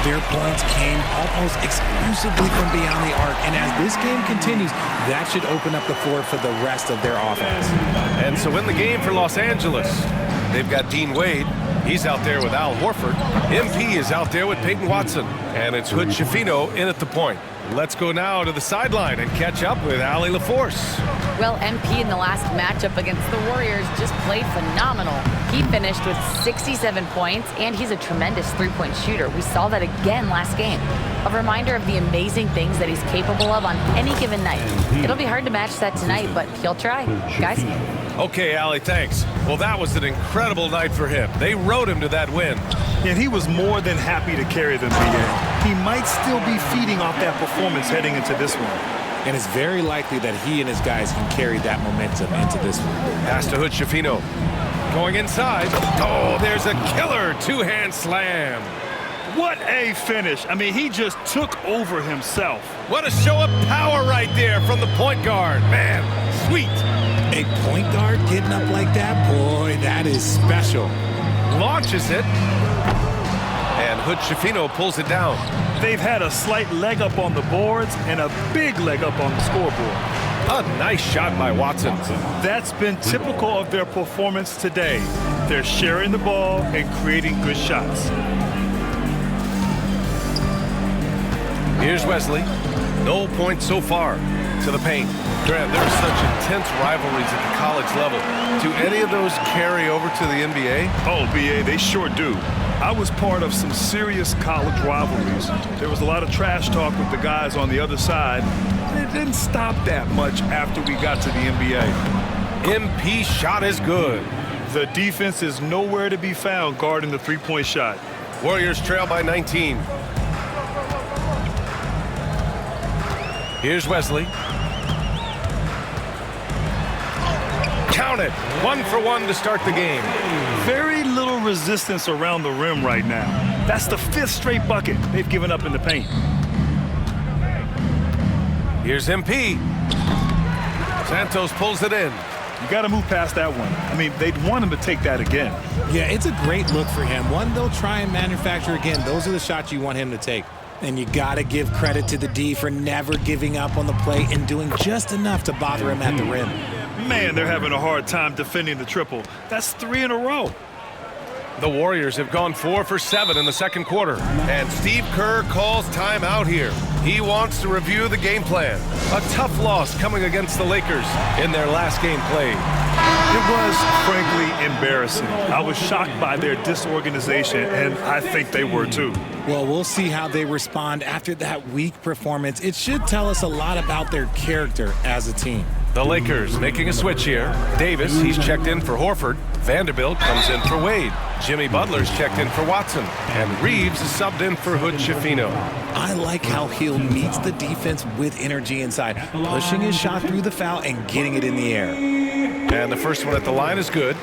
Their points came almost exclusively from beyond the arc, and as this game continues, that should open up the floor for the rest of their offense. And so in the game for Los Angeles, they've got Dean Wade. He's out there with Al Horford. MP is out there with Peyton Watson. And it's Hood Schifino in at the point. Let's go now to the sideline and catch up with Allie LaForce. Well, MP in the last matchup against the Warriors just played phenomenal. He finished with 67 points, and he's a tremendous three-point shooter. We saw that again last game. A reminder of the amazing things that he's capable of on any given night. It'll be hard to match that tonight, but he'll try. Guys? Okay, Allie, thanks. Well, that was an incredible night for him. They rode him to that win. And he was more than happy to carry them, BA. He might still be feeding off that performance heading into this one. And it's very likely that he and his guys can carry that momentum into this one. Pass to Hood Schifino. Going inside. Oh, there's a killer two-hand slam. What a finish. I mean, he just took over himself. What a show of power right there from the point guard. Man, sweet. A point guard getting up like that? Boy, that is special. Launches it. And Hood Schifino pulls it down. They've had a slight leg up on the boards and a big leg up on the scoreboard. A nice shot by Watson. That's been typical of their performance today. They're sharing the ball and creating good shots. Here's Wesley. No points so far. To the paint. Grant, there are such intense rivalries at the college level. Do any of those carry over to the NBA? Oh, BA, they sure do. I was part of some serious college rivalries. There was a lot of trash talk with the guys on the other side. And it didn't stop that much after we got to the NBA. MP shot is good. The defense is nowhere to be found guarding the three-point shot. Warriors trail by 19. Here's Wesley. Count it. 1 for 1 to start the game. Very little resistance around the rim right now. That's the 5th straight bucket they've given up in the paint. Here's MP. Santos pulls it in. You got to move past that one. I mean, they'd want him to take that again. Yeah, it's a great look for him. One they'll try and manufacture again. Those are the shots you want him to take. And you got to give credit to the D for never giving up on the plate and doing just enough to bother him at the rim. Man, they're having a hard time defending the triple. That's 3 in a row. The Warriors have gone 4 for 7 in the second quarter. And Steve Kerr calls timeout here. He wants to review the game plan. A tough loss coming against the Lakers in their last game played. It was, frankly, embarrassing. I was shocked by their disorganization, and I think they were too. Well, we'll see how they respond after that weak performance. It should tell us a lot about their character as a team. The Lakers making a switch here. Davis, he's checked in for Horford. Vanderbilt comes in for Wade. Jimmy Butler's checked in for Watson. And Reeves is subbed in for Hood Schifino. I like how Hill meets the defense with energy inside, pushing his shot through the foul and getting it in the air. And the first one at the line is good.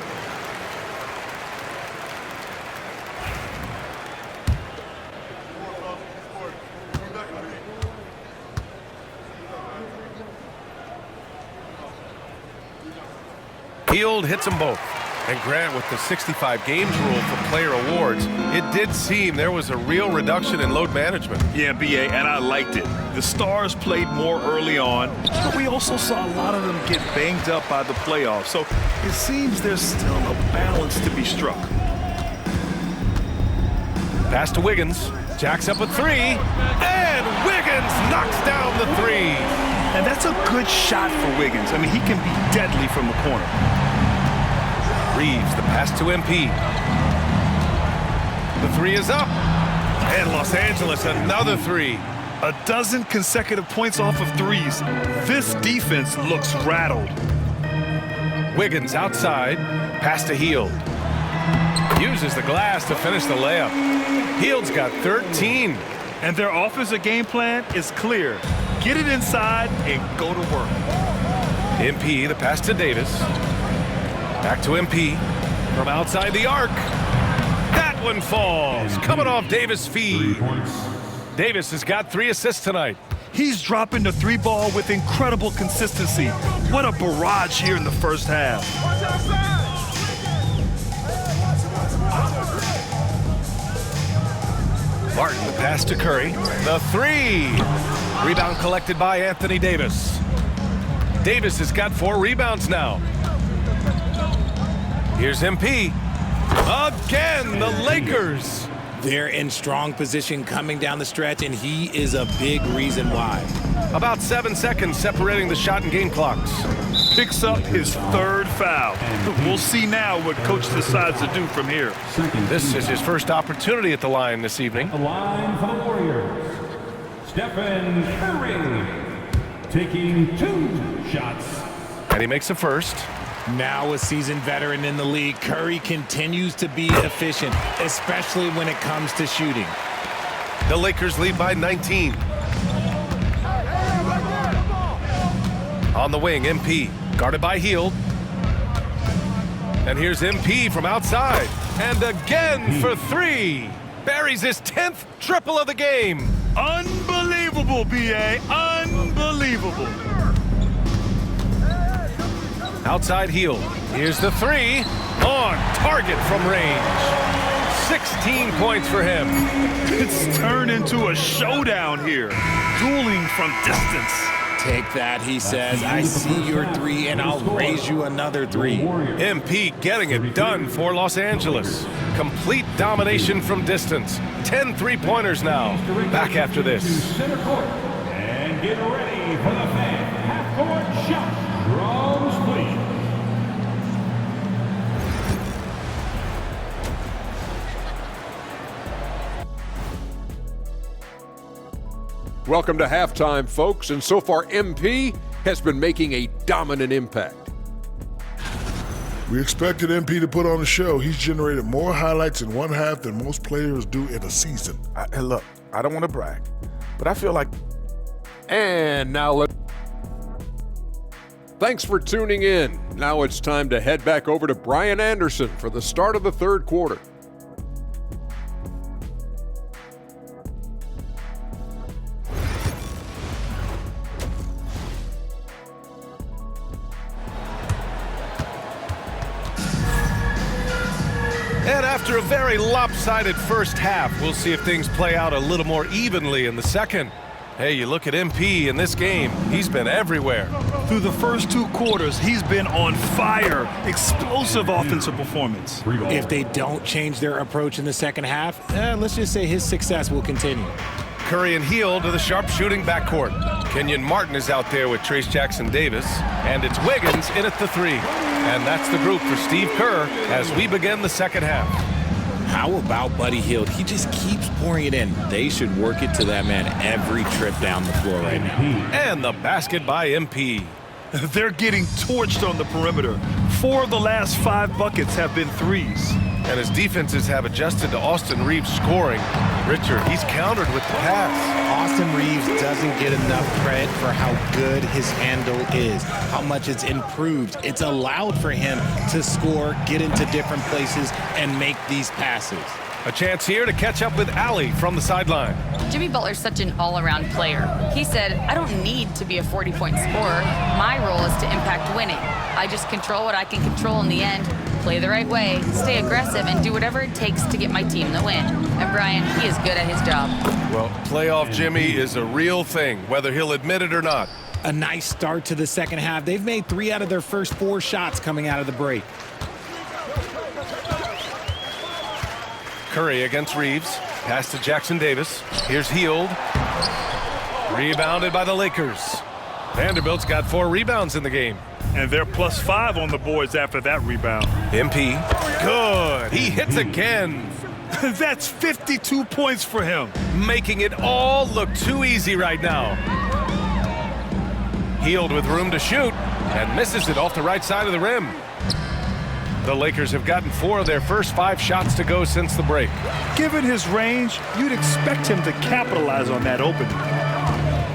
Hield hits them both. And Grant, with the 65 games rule for player awards, it did seem there was a real reduction in load management. Yeah, BA, and I liked it. The stars played more early on, but we also saw a lot of them get banged up by the playoffs. So it seems there's still a balance to be struck. Pass to Wiggins. Jacks up a 3. And Wiggins knocks down the 3. And that's a good shot for Wiggins. I mean, he can be deadly from the corner. Reeves, the pass to MP. The 3 is up. And Los Angeles, another 3. A dozen consecutive points off of threes. This defense looks rattled. Wiggins outside. Pass to Hield. Uses the glass to finish the layup. Hield's got 13. And their offensive game plan is clear. Get it inside and go to work. MP, the pass to Davis. Back to MP from outside the arc. That one falls. Coming off Davis' feed. Davis has got 3 assists tonight. He's dropping the 3 ball with incredible consistency. What a barrage here in the first half. Martin, the pass to Curry. The three. Rebound collected by Anthony Davis. Davis has got 4 rebounds now. Here's MP. Again, the Lakers. They're in strong position coming down the stretch, and he is a big reason why. About 7 seconds separating the shot and game clocks. Picks up his 3rd foul. We'll see now what coach decides to do from here. This is his first opportunity at the line this evening. The line for the Warriors, Stephen Curry, taking 2 shots. And he makes the first. Now a seasoned veteran in the league, Curry continues to be efficient, especially when it comes to shooting. The Lakers lead by 19. On the wing, MP, guarded by Hield. And here's MP from outside. And again for 3. Buries his 10th triple of the game. Unbelievable, B.A. Unbelievable. Outside Hield. Here's the 3. On target from range. 16 points for him. It's turned into a showdown here. Dueling from distance. Take that, he says. I see your 3, and I'll raise you another 3. MP getting it done for Los Angeles. Complete domination from distance. 10 3-pointers now. Back after this. Center court. And get ready for the fan half-court shot. Drums, please. Welcome to halftime, folks, and so far MP has been making a dominant impact. We expected MP to put on a show. He's generated more highlights in one half than most players do in a season. Look, I don't want to brag, but I feel like... And now thanks for tuning in. Now it's time to head back over to Brian Anderson for the start of the 3rd quarter. And after a very lopsided first half, we'll see if things play out a little more evenly in the second. Hey, you look at MP in this game, he's been everywhere. Through the first 2 quarters, he's been on fire. Explosive offensive performance. If they don't change their approach in the second half, let's just say his success will continue. Curry and Hield to the sharp-shooting backcourt. Kenyon Martin is out there with Trace Jackson-Davis, and it's Wiggins in at the 3. And that's the group for Steve Kerr as we begin the second half. How about Buddy Hield? He just keeps pouring it in. They should work it to that man every trip down the floor right now. And the basket by MP. They're getting torched on the perimeter. 4 of the last 5 buckets have been threes. And his defenses have adjusted to Austin Reeves scoring. Richard, he's countered with the pass. Austin Reeves doesn't get enough credit for how good his handle is, how much it's improved. It's allowed for him to score, get into different places, and make these passes. A chance here to catch up with Allie from the sideline. Jimmy Butler's such an all-around player. He said, I don't need to be a 40-point scorer. My role is to impact winning. I just control what I can control in the end, play the right way, stay aggressive, and do whatever it takes to get my team the win. And Brian, he is good at his job. Well, playoff Jimmy is a real thing, whether he'll admit it or not. A nice start to the second half. They've made 3 out of their first 4 shots coming out of the break. Curry against Reeves. Pass to Jackson-Davis. Here's Hield. Rebounded by the Lakers. Vanderbilt's got 4 rebounds in the game. And they're +5 on the boards after that rebound. MP. Good. He hits again. That's 52 points for him. Making it all look too easy right now. Hield with room to shoot and misses it off the right side of the rim. The Lakers have gotten 4 of their first 5 shots to go since the break. Given his range, you'd expect him to capitalize on that opening.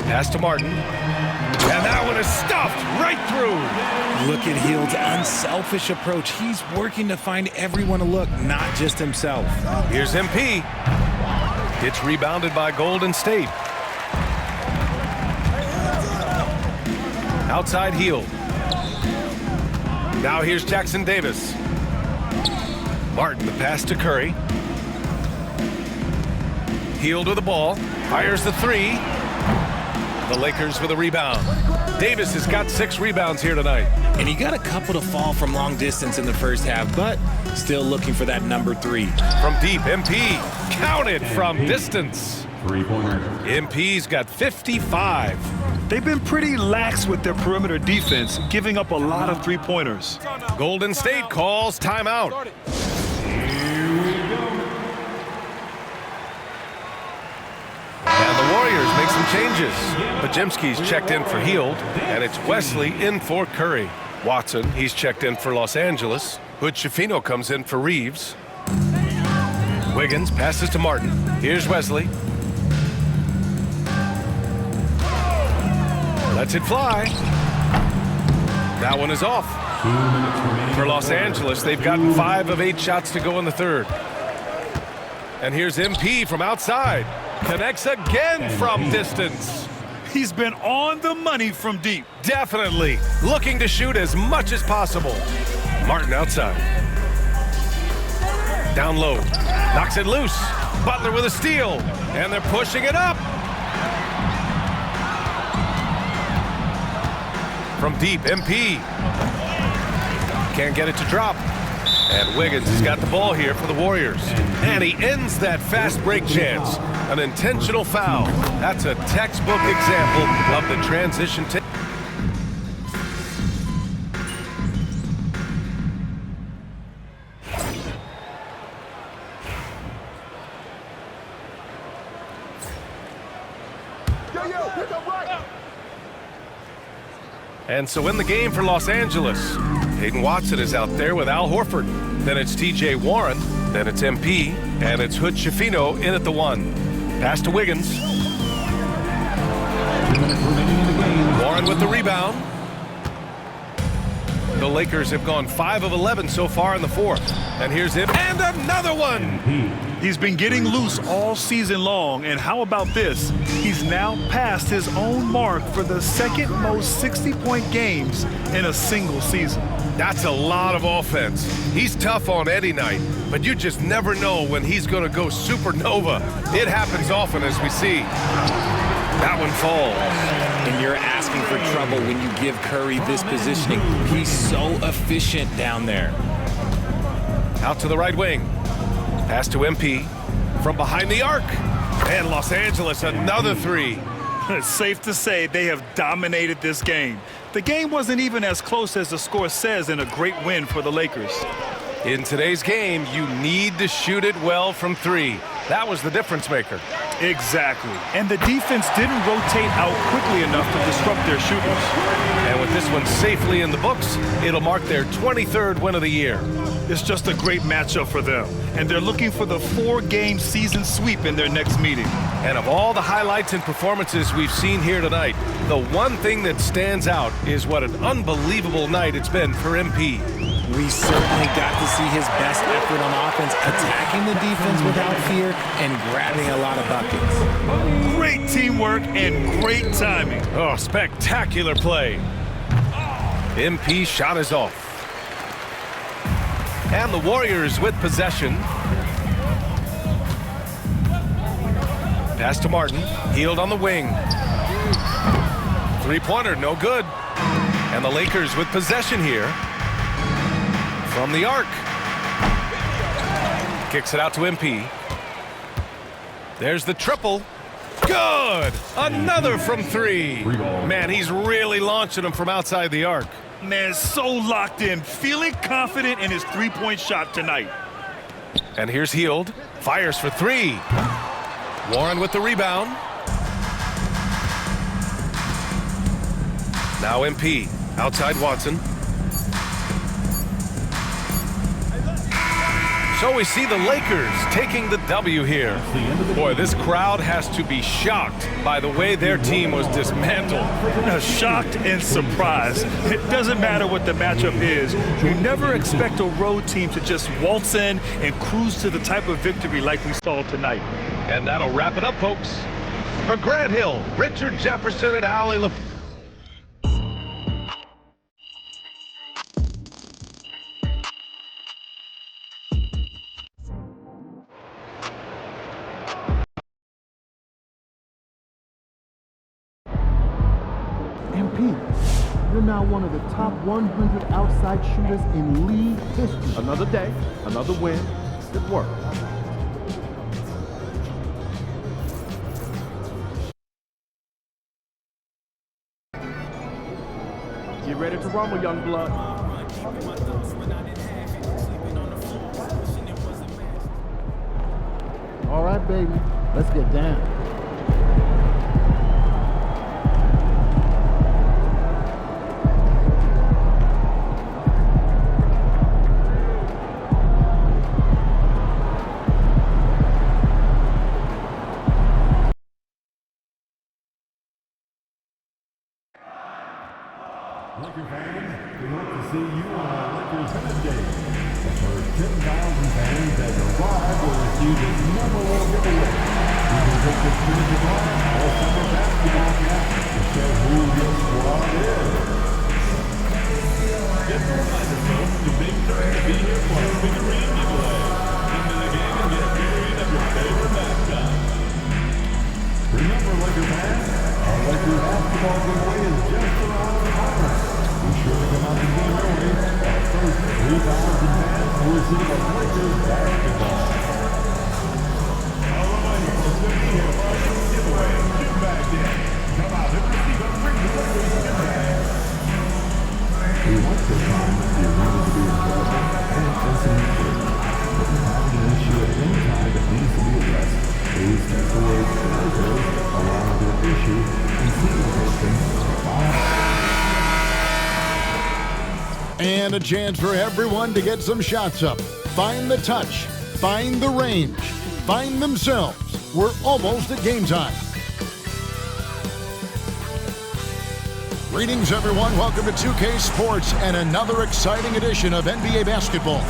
Pass to Martin. And that one is stuffed right through. Look at Hield's unselfish approach. He's working to find everyone to look, not just himself. Here's MP. It's rebounded by Golden State. Outside Hield. Now here's Jackson-Davis. Martin, the pass to Curry. Hield with the ball. Fires the three. The Lakers with a rebound. Davis has got 6 rebounds here tonight. And he got a couple to fall from long distance in the first half, but still looking for that number 3. From deep, MP counted from distance. Three-pointer. MP's got 55. They've been pretty lax with their perimeter defense, giving up a lot of three-pointers. Golden State calls timeout. And the Warriors make some changes. Pajemski's checked in for Hield, and it's Wesley in for Curry. Watson, he's checked in for Los Angeles. Hood Schifino comes in for Reeves. Wiggins passes to Martin. Here's Wesley. Lets it fly. That one is off. 2 minutes remaining. For Los Angeles, they've gotten 5 of 8 shots to go in the third. And here's MP from outside. Connects again from distance. He's been on the money from deep. Definitely looking to shoot as much as possible. Martin outside. Down low. Knocks it loose. Butler with a steal. And they're pushing it up. From deep, MP. Can't get it to drop. And Wiggins has got the ball here for the Warriors. And he ends that fast break chance. An intentional foul. That's a textbook example of the transition. And so in the game for Los Angeles, Peyton Watson is out there with Al Horford. Then it's T.J. Warren. Then it's MP. And it's Hood Schifino in at the 1. Pass to Wiggins. 2 minutes remaining in the game. Warren with the rebound. The Lakers have gone 5 of 11 so far in the fourth. And here's him. And another one. He's been getting loose all season long, and how about this? He's now passed his own mark for the second most 60-point games in a single season. That's a lot of offense. He's tough on any night, but you just never know when he's going to go supernova. It happens often, as we see. That one falls. And you're asking for trouble when you give Curry this positioning. He's so efficient down there. Out to the right wing. Pass to MP from behind the arc. And Los Angeles, another 3. It's safe to say they have dominated this game. The game wasn't even as close as the score says in a great win for the Lakers. In today's game, you need to shoot it well from 3. That was the difference maker. Exactly. And the defense didn't rotate out quickly enough to disrupt their shooters. And with this one safely in the books, it'll mark their 23rd win of the year. It's just a great matchup for them. And they're looking for the 4-game season sweep in their next meeting. And of all the highlights and performances we've seen here tonight, the one thing that stands out is what an unbelievable night it's been for MP. We certainly got to see his best effort on offense, attacking the defense without fear and grabbing a lot of buckets. Great teamwork and great timing. Oh, spectacular play. MP shot is off. And the Warriors with possession. Pass to Martin. Hield on the wing. 3-pointer, no good. And the Lakers with possession here. From the arc. Kicks it out to MP. There's the triple. Good! Another from 3. Man, he's really launching them from outside the arc. Man, so locked in, feeling confident in his 3-point shot tonight. And here's Hield. Fires for 3. Warren with the rebound. Now MP. Outside Watson. So we see the Lakers taking the W here. Boy, this crowd has to be shocked by the way their team was dismantled. Shocked and surprised. It doesn't matter what the matchup is. You never expect a road team to just waltz in and cruise to the type of victory like we saw tonight. And that'll wrap it up, folks. For Grant Hill, Richard Jefferson, and Allie LaFleur. MP, you're now one of the top 100 outside shooters in league history. Another day, another win. Good work. Get ready to rumble, young blood. All right, baby, let's get down. Laker fans, we hope to see you on our Lakers Head Day. The first 10,000 fans that arrive will receive this memorable giveaway. You can take this trinity bar or summer basketball cap to show who your squad is. Just a reminder, folks, the big turn to be here for our figurine giveaway. Come to the game and get a figurine of your favorite mascot. Remember, Laker fans, our Lakers basketball giveaway is just around the corner. Be sure to come out to the game early. Our first 3,000 fans will receive a Lakers basketball. A reminder, folks, to be here for our first giveaway. Get back in. Come out and receive a free Lakers giveaway. We want to find that you wanted to be in trouble and listening to it. If you have an issue at any time that needs to be addressed, please text the word Lakers along with your issue and see the person. And a chance for everyone to get some shots up. Find the touch. Find the range. Find themselves. We're almost at game time. Greetings, everyone. Welcome to 2K Sports and another exciting edition of NBA basketball.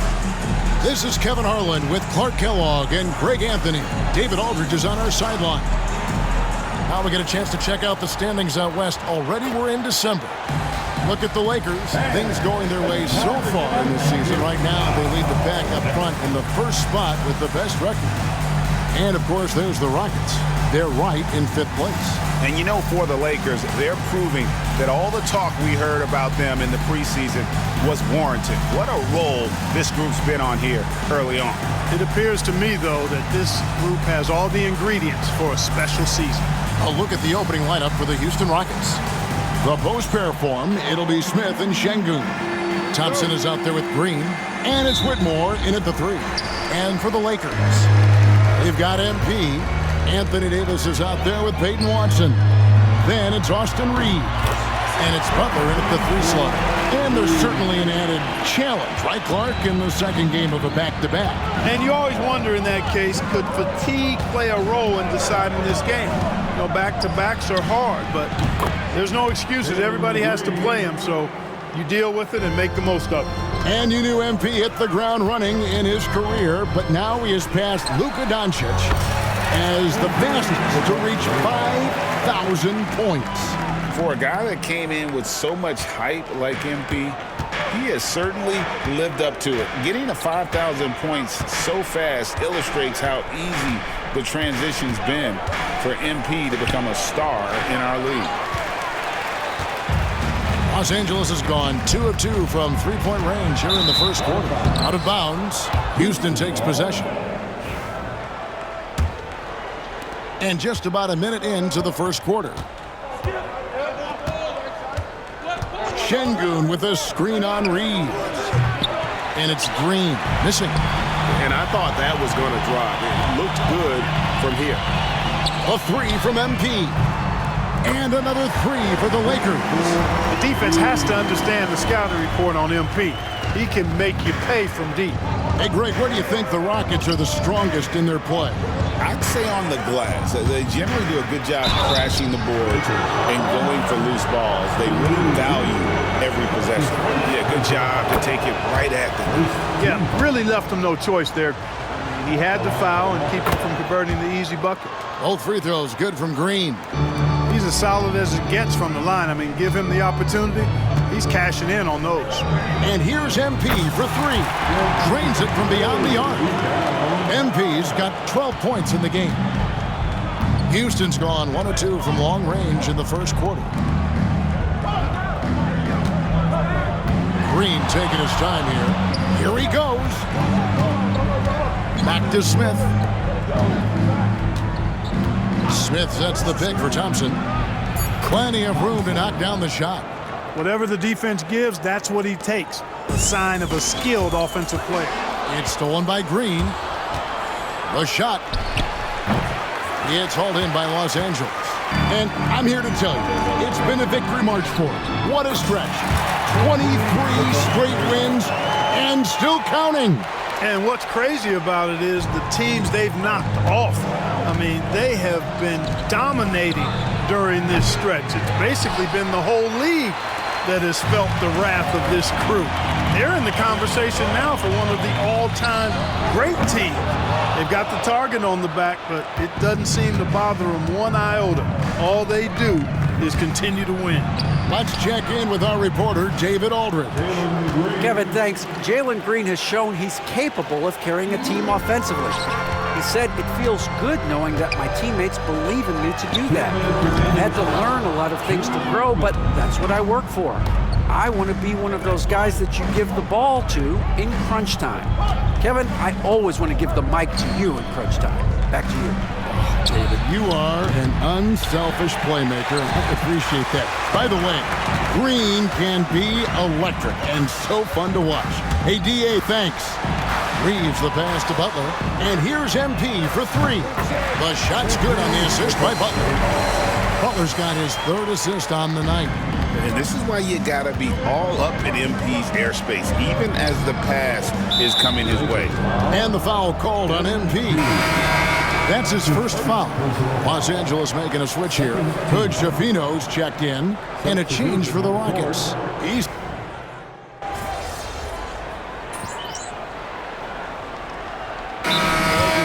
This is Kevin Harlan with Clark Kellogg and Greg Anthony. David Aldridge is on our sideline. Now we get a chance to check out the standings out west. Already we're in December. Look at the Lakers. Things going their way so far in this season. Right now, they lead the pack up front in the first spot with the best record. And, of course, there's the Rockets. They're right in 5th place. And you know, for the Lakers, they're proving that all the talk we heard about them in the preseason was warranted. What a role this group's been on here early on. It appears to me, though, that this group has all the ingredients for a special season. A look at the opening lineup for the Houston Rockets. The post pair form, it'll be Smith and Şengün. Thompson is out there with Green, and it's Whitmore in at the 3. And for the Lakers, they've got MP. Anthony Davis is out there with Peyton Watson. Then it's Austin Reeves, and it's Butler in at the 3 slot. And there's certainly an added challenge, right, Clark, in the second game of a back-to-back. And you always wonder in that case, could fatigue play a role in deciding this game? You know, back-to-backs are hard, but there's no excuses. Everybody has to play them, so you deal with it and make the most of it. And you knew MP hit the ground running in his career, but now he has passed Luka Doncic as the fastest to reach 5,000 points. For a guy that came in with so much hype like MP, he has certainly lived up to it. Getting to 5,000 points so fast illustrates how easy the transition's been for MP to become a star in our league. Los Angeles has gone 2 of 2 from three-point range here in the first quarter. Out of bounds, Houston takes possession. And just about a minute into the first quarter. Şengün with a screen on Reeves. And it's Green missing. And I thought that was going to drop. It looked good from here. A 3 from MP. And another 3 for the Lakers. The defense has to understand the scouting report on MP. He can make you pay from deep. Hey, Greg, where do you think the Rockets are the strongest in their play? I'd say on the glass. They generally do a good job crashing the boards and going for loose balls. They really value every possession. Yeah, good job to take it right at them. Yeah, really left him no choice there. He had to foul and keep him from converting the easy bucket. Both free throws good from Green. He's as solid as it gets from the line. I mean, give him the opportunity. He's cashing in on those. And here's MP for 3. Drains it from beyond the arc. MP's got 12 points in the game. Houston's gone 1 of 2 from long range in the first quarter. Green taking his time here. Here he goes. Back to Smith. Smith sets the pick for Thompson. Plenty of room to knock down the shot. Whatever the defense gives, that's what he takes. A sign of a skilled offensive player. It's stolen by Green. The shot. It's hauled in by Los Angeles. And I'm here to tell you, it's been a victory march for him. What a stretch. 23 straight wins and still counting. And what's crazy about it is the teams they've knocked off. I mean, they have been dominating during this stretch. It's basically been the whole league that has felt the wrath of this crew. They're in the conversation now for one of the all-time great teams. They've got the target on the back, but it doesn't seem to bother them one iota. All they do is continue to win. Let's check in with our reporter, David Aldridge. Kevin, thanks. Jalen Green has shown he's capable of carrying a team offensively. He said, "It feels good knowing that my teammates believe in me to do that. I've had to learn a lot of things to grow, but that's what I work for. I want to be one of those guys that you give the ball to in crunch time." Kevin, I always want to give the mic to you in crunch time. Back to you. David, you are an unselfish playmaker. I appreciate that. By the way, Green can be electric and so fun to watch. Hey, D.A., thanks. Reeves the pass to Butler. And here's MP for three. The shot's good on the assist by Butler. Butler's got his third assist on the night. And this is why you got to be all up in MP's airspace, even as the pass is coming his way. And the foul called on MP. That's his first foul. Los Angeles making a switch here. Coach Shafino's checked in, and a change for the Rockets. He's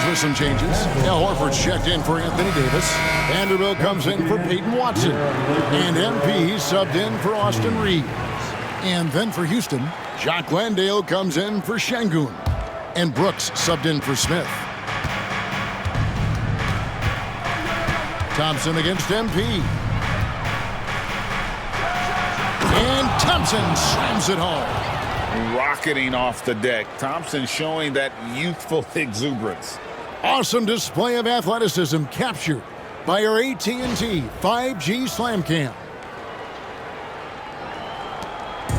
with some changes. Al Horford's checked in for Anthony Davis. Vanderbilt comes in for Peyton Watson. And MP subbed in for Austin Reeves. And then for Houston, Jock Landale comes in for Şengün. And Brooks subbed in for Smith. Thompson against MP. And Thompson slams it home. Rocketing off the deck. Thompson showing that youthful exuberance. Awesome display of athleticism captured by our AT&T 5G Slam Cam.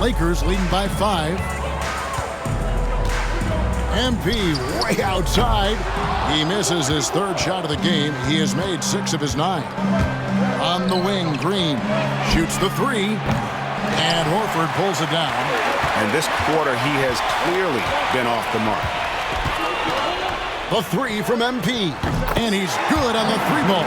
Lakers leading by 5. MP way outside. He misses his third shot of the game. He has made 6 of his 9. On the wing, Green shoots the 3. And Horford pulls it down. And this quarter, he has clearly been off the mark. The 3 from MP. And he's good on the 3-ball.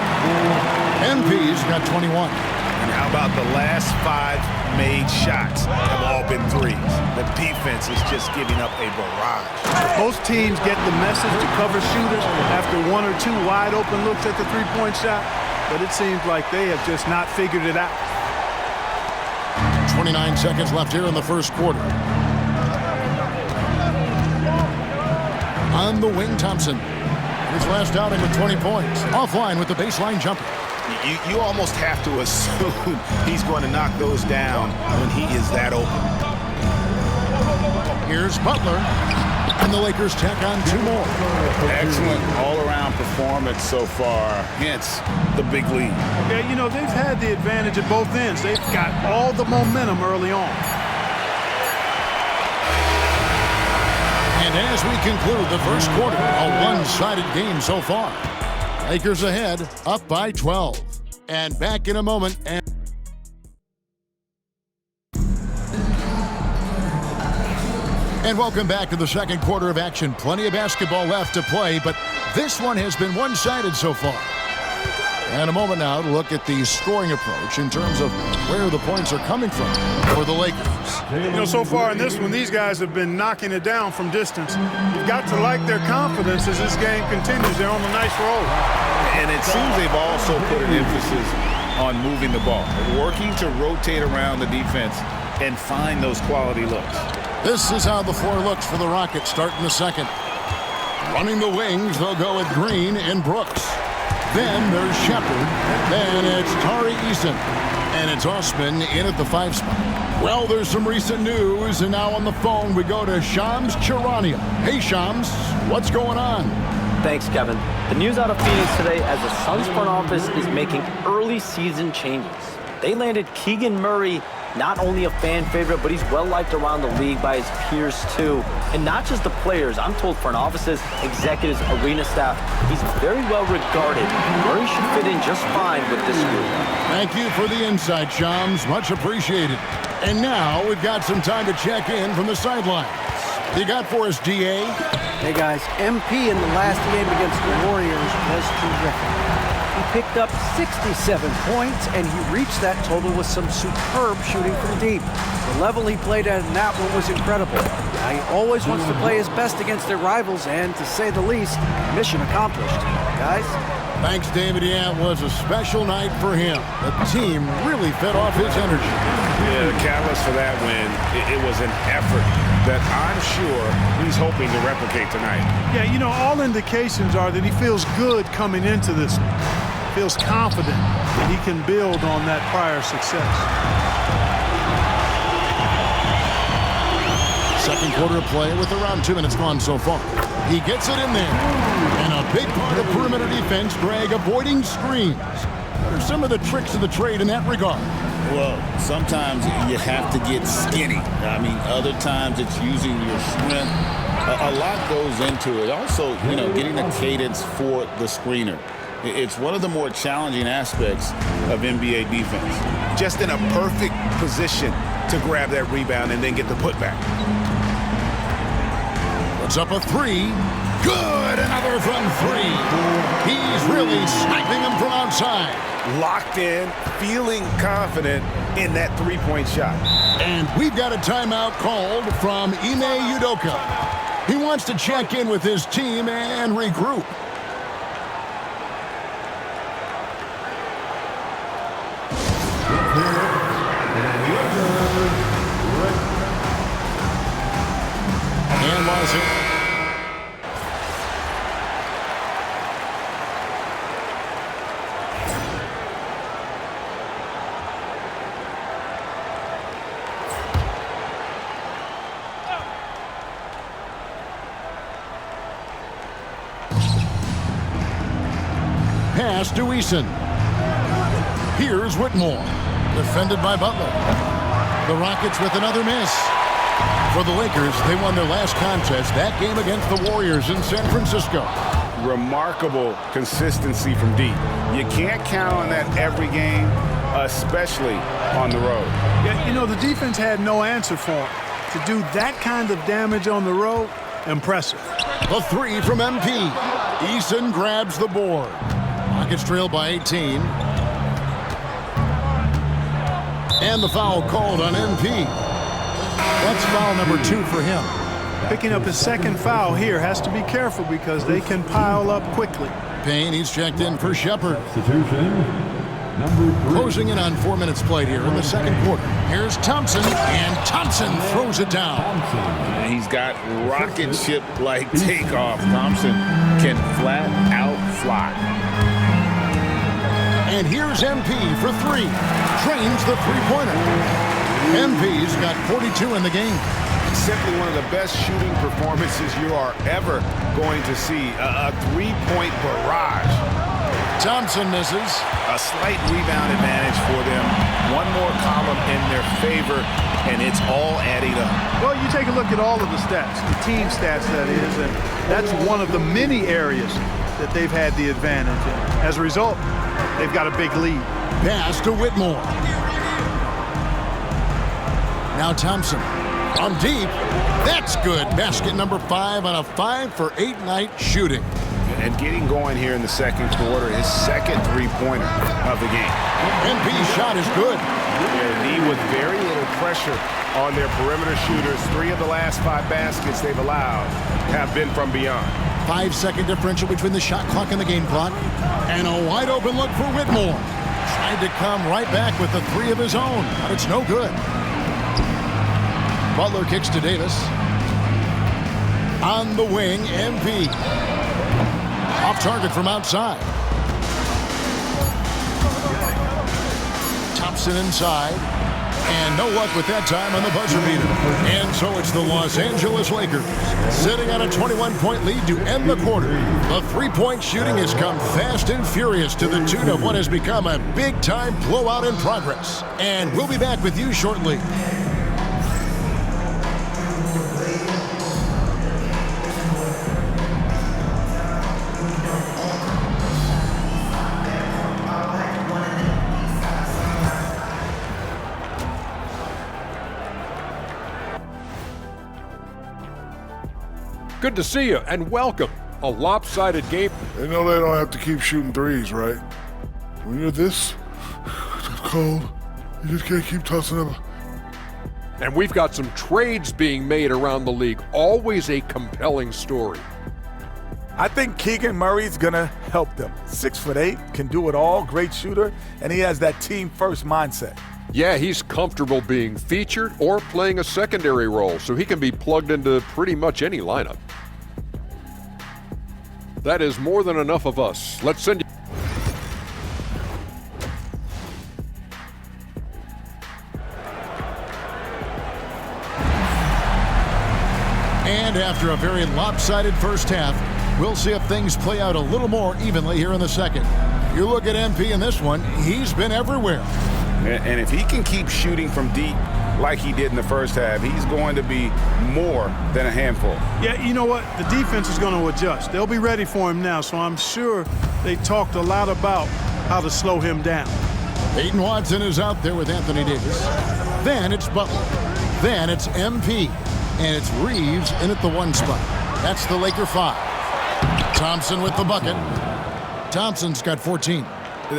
MP's got 21. And how about the last 5 made shots have all been threes? The defense is just giving up a barrage. Most teams get the message to cover shooters after 1 or 2 wide open looks at the three-point shot, but it seems like they have just not figured it out. 29 seconds left here in the first quarter. On the wing, Thompson. His last outing with 20 points. Offline with the baseline jumper. You almost have to assume he's going to knock those down when he is that open. Here's Butler. And the Lakers tack on 2 more. Excellent all-around performance so far, hence the big lead. Yeah, you know, they've had the advantage at both ends. They've got all the momentum early on. And as we conclude the first quarter, a one-sided game so far. Lakers ahead, up by 12. And back in a moment. And welcome back to the second quarter of action. Plenty of basketball left to play, but this one has been one-sided so far. And a moment now to look at the scoring approach in terms of where the points are coming from for the Lakers. You know, so far in this one, these guys have been knocking it down from distance. You've got to like their confidence as this game continues. They're on a nice roll. And it seems they've also put an emphasis on moving the ball, working to rotate around the defense and find those quality looks. This is how the floor looks for the Rockets starting the second. Running the wings, they'll go with Green and Brooks. Then there's Shepard. Then it's Tari Eason. And it's Osman in at the 5 spot. Well, there's some recent news, and now on the phone we go to Shams Charania. Hey, Shams, what's going on? Thanks, Kevin. The news out of Phoenix today as the Suns front office is making early season changes. They landed Keegan Murray, not only a fan favorite, but he's well-liked around the league by his peers, too. And not just the players. I'm told front offices, executives, arena staff, he's very well regarded. Murray should fit in just fine with this group. Thank you for the insight, Shams. Much appreciated. And now we've got some time to check in from the sidelines. You got for us, DA? Hey, guys, MP in the last game against the Warriors was terrific. He picked up 67 points, and he reached that total with some superb shooting from deep. The level he played at in that one was incredible. Now, he always wants to play his best against their rivals, and to say the least, mission accomplished. Guys? Thanks, David. Yeah, it was a special night for him. The team really fed off his energy. Yeah, the catalyst for that win, it was an effort that I'm sure he's hoping to replicate tonight. Yeah, you know, all indications are that he feels good coming into this. Feels confident that he can build on that prior success. Second quarter of play with around 2 minutes gone so far. He gets it in there. And a big part of perimeter defense, Greg, avoiding screens. What are some of the tricks of the trade in that regard? Well, sometimes you have to get skinny. I mean, other times it's using your strength. A lot goes into it. Also, you know, getting a cadence for the screener. It's one of the more challenging aspects of NBA defense. Just in a perfect position to grab that rebound and then get the putback. Puts up a three. Good, another from three. He's really sniping them from outside. Locked in, feeling confident in that three-point shot. And we've got a timeout called from Ime Udoka. He wants to check in with his team and regroup. And was it? Pass to Eason. Here's Whitmore. Defended by Butler. The Rockets with another miss. For the Lakers, they won their last contest, that game against the Warriors in San Francisco. Remarkable consistency from deep. You can't count on that every game, especially on the road. Yeah, you know, the defense had no answer for him. To do that kind of damage on the road, impressive. The three from MP. Eason grabs the board. Rockets trail by 18. And the foul called on MP. That's foul number 2 for him. Picking up his second foul here, has to be careful because they can pile up quickly. Payne, he's checked in for Shepard. Closing in on 4 minutes played here in the second quarter. Here's Thompson, and Thompson throws it down. He's got rocket ship-like takeoff. Thompson can flat out fly. And here's MP for three. Trains the three-pointer. MP's got 42 in the game. Simply one of the best shooting performances you are ever going to see. A three-point barrage. Thompson misses. A slight rebound advantage for them. One more column in their favor, and it's all adding up. Well, you take a look at all of the stats, the team stats that is, and that's one of the many areas that they've had the advantage in. As a result, they've got a big lead. Pass to Whitmore. Now Thompson from deep. That's good. Basket number 5 on a 5-for-8 night shooting. And getting going here in the second quarter, his second three-pointer of the game. MP's shot is good. Knee with very little pressure on their perimeter shooters. 3 of the last 5 baskets they've allowed have been from beyond. 5-second differential between the shot clock and the game clock. And a wide open look for Whitmore. Tried to come right back with the 3 of his own, but it's no good. Butler kicks to Davis. On the wing, MP. Off target from outside. Thompson inside. And no luck with that time on the buzzer beater. And so it's the Los Angeles Lakers sitting on a 21-point lead to end the quarter. The three-point shooting has come fast and furious to the tune of what has become a big-time blowout in progress. And we'll be back with you shortly. Good to see you, and welcome. A lopsided game. They know they don't have to keep shooting threes, right? When you're this cold, you just can't keep tossing them. And we've got some trades being made around the league. Always a compelling story. I think Keegan Murray's going to help them. 6'8", can do it all, great shooter, and he has that team-first mindset. Yeah, he's comfortable being featured or playing a secondary role, so he can be plugged into pretty much any lineup. That is more than enough of us. Let's send you. And after a very lopsided first half, we'll see if things play out a little more evenly here in the second. You look at MP in this one, he's been everywhere. And if he can keep shooting from deep like he did in the first half, he's going to be more than a handful. Yeah, you know what? The defense is going to adjust. They'll be ready for him now, so I'm sure they talked a lot about how to slow him down. Peyton Watson is out there with Anthony Davis. Then it's Butler. Then it's MP. And it's Reeves in at the 1 spot. That's the Laker 5. Thompson with the bucket. Thompson's got 14.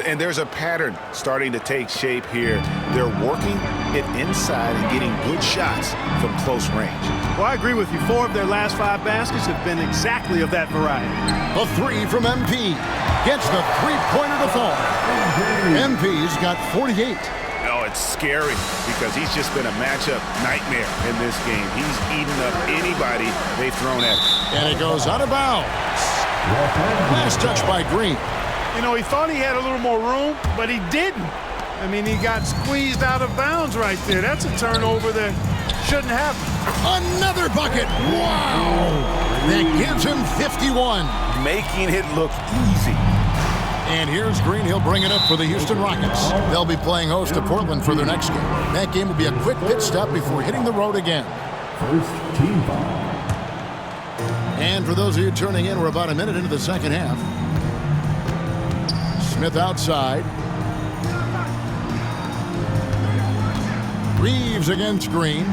And there's a pattern starting to take shape here. They're working it inside and getting good shots from close range. Well, I agree with you. 4 of their last 5 baskets have been exactly of that variety. A 3 from MP. Gets the three-pointer to fall. MP's got 48. Oh, it's scary because he's just been a matchup nightmare in this game. He's eaten up anybody they've thrown at him. And it goes out of bounds. Last touch by Green. You know, he thought he had a little more room, but he didn't. I mean, he got squeezed out of bounds right there. That's a turnover that shouldn't happen. Another bucket. Wow. That gives him 51. Making it look easy. And here's Green. He'll bring it up for the Houston Rockets. They'll be playing host to Portland for their next game. That game will be a quick pit stop before hitting the road again. First team foul. And for those of you tuning in, we're about a minute into the second half. Smith outside. Reeves against Green.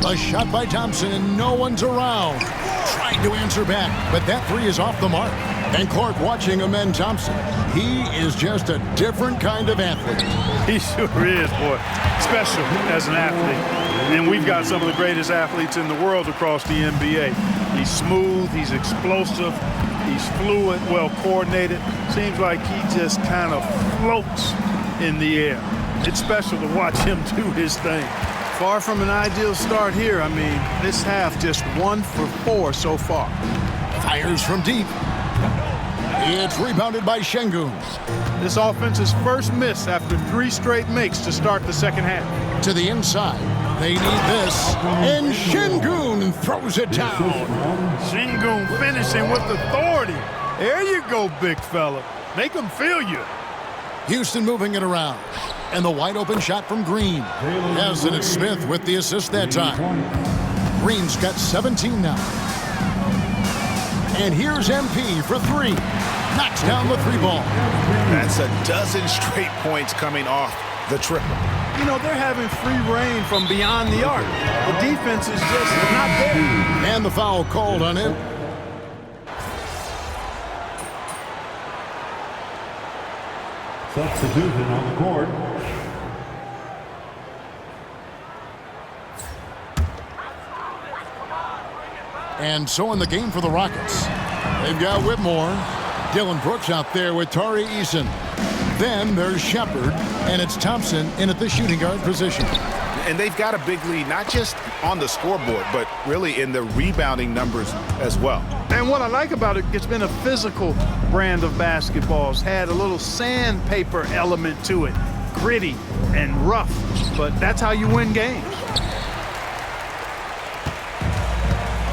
A shot by Thompson, and no one's around. Trying to answer back, but that 3 is off the mark. And Clark watching Amen Thompson. He is just a different kind of athlete. He sure is, boy. Special as an athlete. And we've got some of the greatest athletes in the world across the NBA. He's smooth, he's explosive, he's fluid, well coordinated. Seems like he just kind of floats in the air. It's special to watch him do his thing. Far from an ideal start here. I mean, this half just 1 for 4 so far. Fires from deep. It's rebounded by Şengün. This offense's first miss after 3 straight makes to start the second half. To the inside. They need this. And Şengün throws it down. Şengün finishing with authority. There you go, big fella. Make them feel you. Houston moving it around. And the wide open shot from Green. Yes, and it's Smith with the assist that time. Green's got 17 now. And here's MP for 3. Knocks down the 3-ball. That's a dozen straight points coming off the triple. You know, they're having free reign from beyond the arc. The defense is just not there. And the foul called on him. Substitution on the court. And so in the game for the Rockets, they've got Whitmore, Dylan Brooks out there with Tari Eason. Then there's Shepard, and it's Thompson in at the shooting guard position. And they've got a big lead, not just on the scoreboard, but really in the rebounding numbers as well. And what I like about it, it's been a physical brand of basketball. It's had a little sandpaper element to it. gritty and rough, but that's how you win games.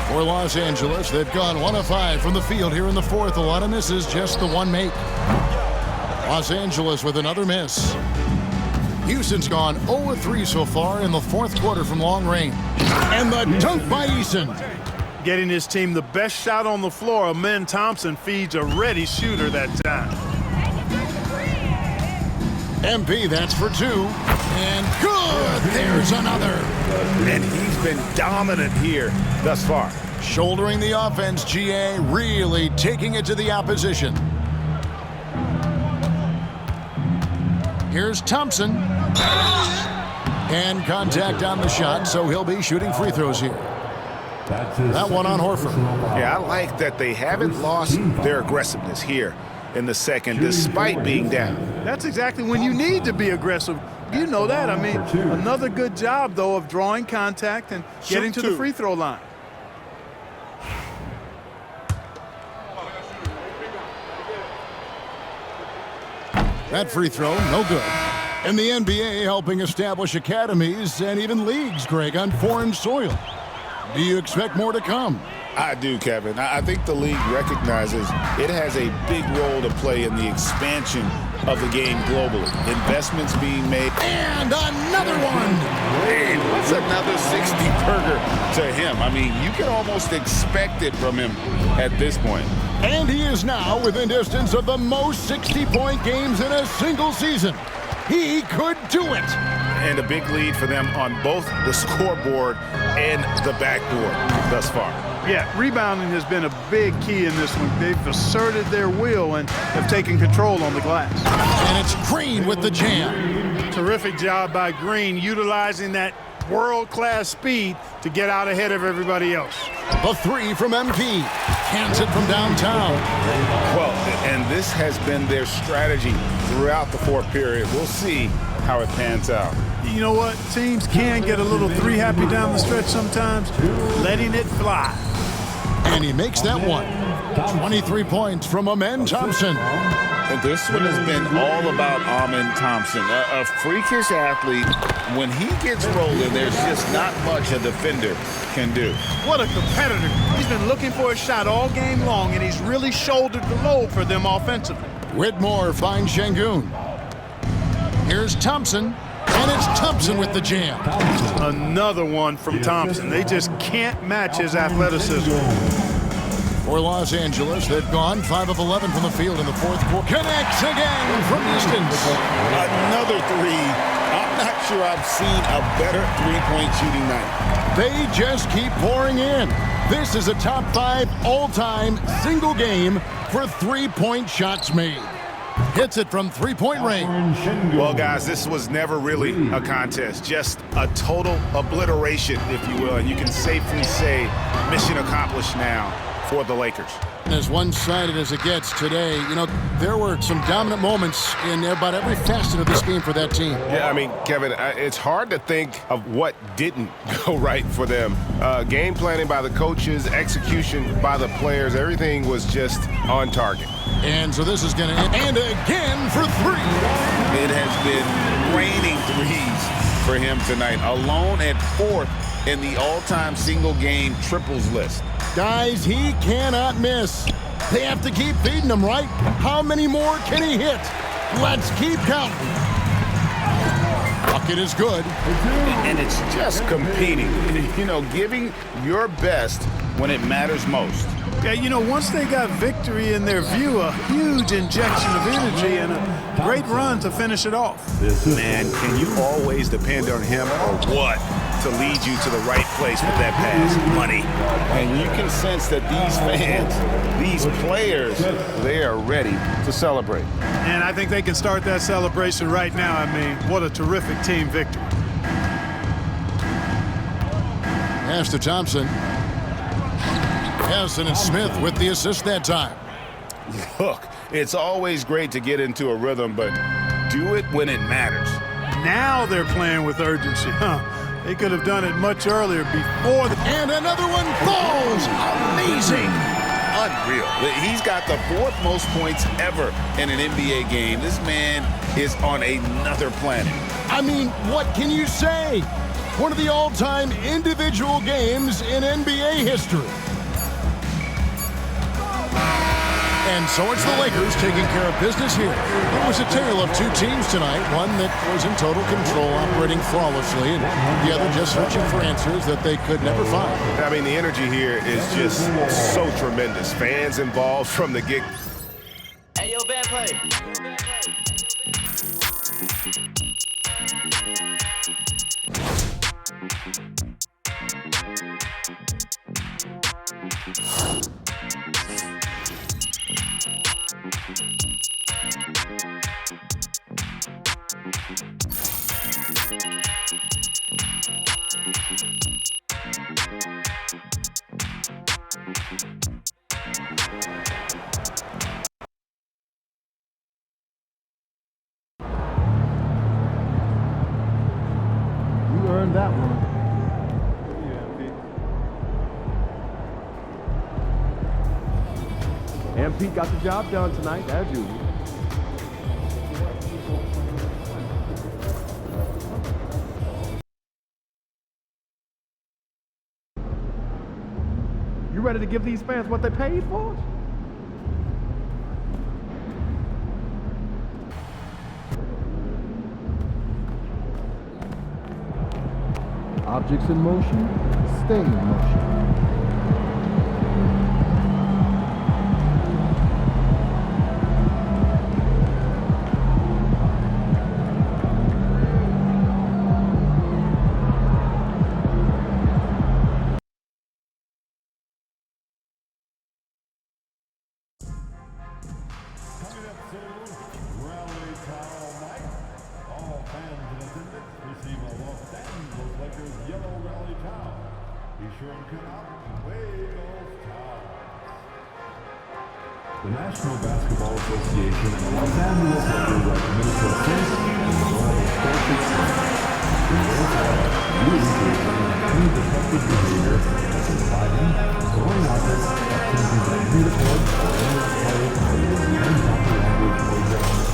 For Los Angeles, they've gone 1 of 5 from the field here in the fourth. A lot of misses, just the one make. Los Angeles with another miss. Houston's gone 0 of 3 so far in the fourth quarter from long range. And the dunk by Eason. Getting his team the best shot on the floor. Amen Thompson feeds a ready shooter that time. MP, that's for 2. And good! There's another. And he's been dominant here thus far. Shouldering the offense, GA really taking it to the opposition. Here's Thompson. And contact on the shot, so he'll be shooting free throws here. That one on Horford. Yeah, I like that they haven't lost their aggressiveness here in the second, despite being down. That's exactly when you need to be aggressive. You know that. I mean, another good job, though, of drawing contact and getting to the free throw line. That free throw, no good. And the NBA helping establish academies and even leagues, Greg, on foreign soil. Do you expect more to come? I do, Kevin. I think the league recognizes it has a big role to play in the expansion of the game globally. Investments being made. And another one! Man, what's another 60-burger to him? I mean, you can almost expect it from him at this point. And he is now within distance of the most 60-point games in a single season. He could do it. And a big lead for them on both the scoreboard and the backboard thus far. Yeah, rebounding has been a big key in this one. They've asserted their will and have taken control on the glass. And it's Green with the jam. Terrific job by Green, utilizing that world-class speed to get out ahead of everybody else. The 3 from MP. Cans it from downtown. Well, and this has been their strategy throughout the fourth period. We'll see how it pans out. You know what? Teams can get a little three-happy down the stretch sometimes, letting it fly. And he makes that one. 23 points from Amen Thompson. And this one has been all about Amen Thompson, a freakish athlete. When he gets rolling, there's just not much a defender can do. What a competitor. He's been looking for a shot all game long, and he's really shouldered the load for them offensively. Whitmore finds Şengün. Here's Thompson, and it's Thompson with the jam. Another one from Thompson. They just can't match his athleticism. For Los Angeles, they've gone 5 of 11 from the field in the fourth quarter. Connects again from distance. Another 3. I'm not sure I've seen a better three-point shooting night. They just keep pouring in. This is a top 5 all-time single game for three-point shots made. Hits it from three-point range. Well, guys, this was never really a contest, just a total obliteration, if you will. And you can safely say mission accomplished now for the Lakers. As one-sided as it gets today, you know, there were some dominant moments in about every facet of this game for that team. Yeah, I mean, Kevin, it's hard to think of what didn't go right for them. Game planning by the coaches, execution by the players, everything was just on target. And so this is going to end. And again for 3. It has been raining threes for him tonight, alone at 4th in the all-time single-game triples list. Guys, he cannot miss. They have to keep feeding him, right? How many more can he hit? Let's keep counting. Bucket is good. And it's just competing, you know, giving your best when it matters most. Yeah, you know, once they got victory in their view, a huge injection of energy and a great run to finish it off. Man, can you always depend on him or what to lead you to the right place with that pass? Money. And you can sense that these fans, these players, they are ready to celebrate. And I think they can start that celebration right now. I mean, what a terrific team victory. Pass to Thompson. Harrison and Smith with the assist that time. Look, it's always great to get into a rhythm, but do it when it matters. Now they're playing with urgency, huh? They could have done it much earlier before. And another one falls. Amazing. unreal. He's got the 4th most points ever in an NBA game. This man is on another planet. I mean, what can you say? One of the all-time individual games in NBA history. And so it's the Lakers taking care of business here. It was a tale of two teams tonight, one that was in total control, operating flawlessly, and the other just searching for answers that they could never find. I mean, the energy here is just so tremendous. Fans involved from the get. Hey, yo, bad play. You earned that one. MP got the job done tonight, as usual. You ready to give these fans what they paid for? Objects in motion, stay in motion. The National Basketball Association and the Los Angeles Lakers recommend to assist in the role of sports center. We therefore you encourage any defective behavior such as fighting, throwing objects, attempting to uniform, or any play that is improper language or gesture.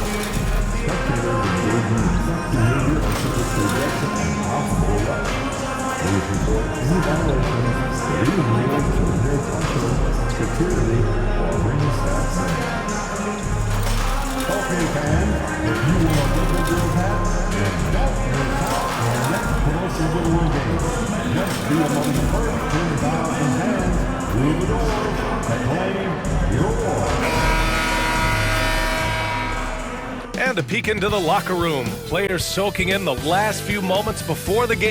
Spectators engaging in such behavior are subject to rejection and possible arrest. Please report any violations to any rules to the nearest usher, security, or ring staff member. Okay, fans, if you want to get your hat, then don't miss out on the next promotion giveaway game. Just be among the first 10,000 fans through the doors to claim your award. And a peek into the locker room. Players soaking in the last few moments before the game.